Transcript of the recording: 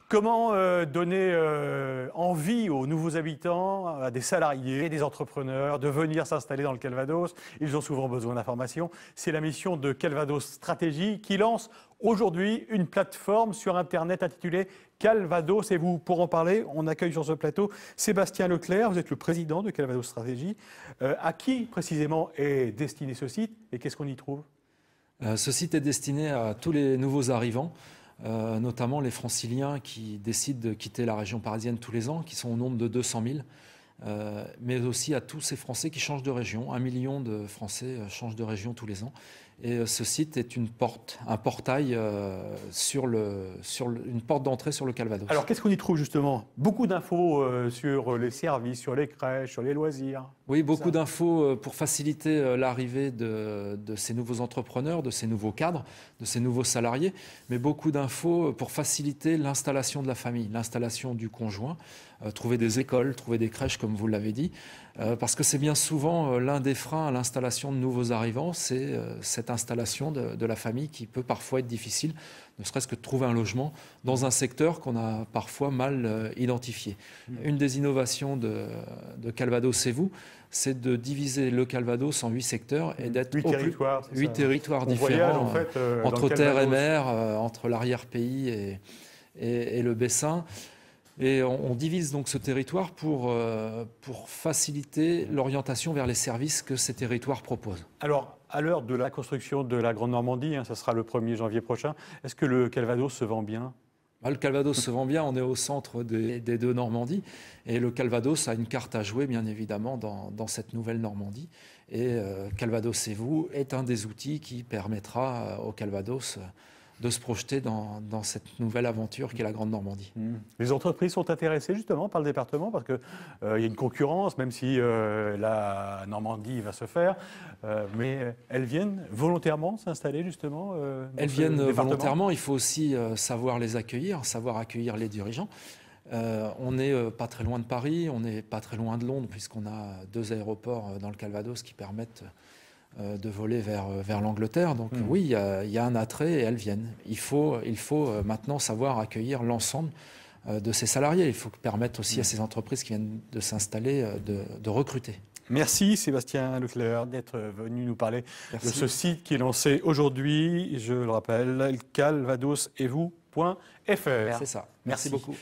Comment donner envie aux nouveaux habitants, à des salariés, des entrepreneurs, de venir s'installer dans le Calvados? Ils ont souvent besoin d'informations. C'est la mission de Calvados Stratégie qui lance aujourd'hui une plateforme sur Internet intitulée Calvados. Et vous, pour en parler, on accueille sur ce plateau Sébastien Leclerc. Vous êtes le président de Calvados Stratégie. À qui précisément est destiné ce site et qu'est-ce qu'on y trouve? Ce site est destiné à tous les nouveaux arrivants, notamment les franciliens qui décident de quitter la région parisienne tous les ans, qui sont au nombre de 200 000, mais aussi à tous ces Français qui changent de région. 1 million de Français changent de région tous les ans. Et ce site est une porte, un portail une porte d'entrée sur le Calvados. Alors qu'est-ce qu'on y trouve justement? Beaucoup d'infos sur les services, sur les crèches, sur les loisirs. Oui, beaucoup d'infos pour faciliter l'arrivée de ces nouveaux entrepreneurs, de ces nouveaux cadres, de ces nouveaux salariés, mais beaucoup d'infos pour faciliter l'installation de la famille, l'installation du conjoint, trouver des écoles, trouver des crèches, comme vous l'avez dit, parce que c'est bien souvent l'un des freins à l'installation de nouveaux arrivants, c'est cette installation de la famille qui peut parfois être difficile, ne serait-ce que de trouver un logement dans un secteur qu'on a parfois mal identifié. Une des innovations de Calvados et vous, c'est de diviser le Calvados en 8 secteurs et d'être 8 territoires différents, en fait, entre terre et mer, entre l'arrière-pays et le Bessin. Et on divise donc ce territoire pour faciliter l'orientation vers les services que ces territoires proposent. Alors, à l'heure de la construction de la Grande Normandie, ça sera le 1er janvier prochain, est-ce que le Calvados se vend bien? Le Calvados se vend bien, on est au centre des deux Normandies et le Calvados a une carte à jouer bien évidemment dans cette nouvelle Normandie et Calvados et vous est un des outils qui permettra au Calvados de se projeter dans cette nouvelle aventure qu'est la Grande Normandie. Les entreprises sont intéressées justement par le département parce qu'il y a une concurrence, même si la Normandie va se faire, mais elles viennent volontairement s'installer justement Elles viennent volontairement, il faut aussi savoir les accueillir, savoir accueillir les dirigeants. On n'est pas très loin de Paris, on n'est pas très loin de Londres puisqu'on a 2 aéroports dans le Calvados qui permettent de voler vers l'Angleterre. Donc oui, il y a un attrait et elles viennent. Il faut maintenant savoir accueillir l'ensemble de ces salariés. Il faut permettre aussi à ces entreprises qui viennent de s'installer de recruter. Merci Sébastien Leclerc d'être venu nous parler de ce site qui est lancé aujourd'hui. Je le rappelle, calvadosetvous.fr. C'est ça. Merci beaucoup.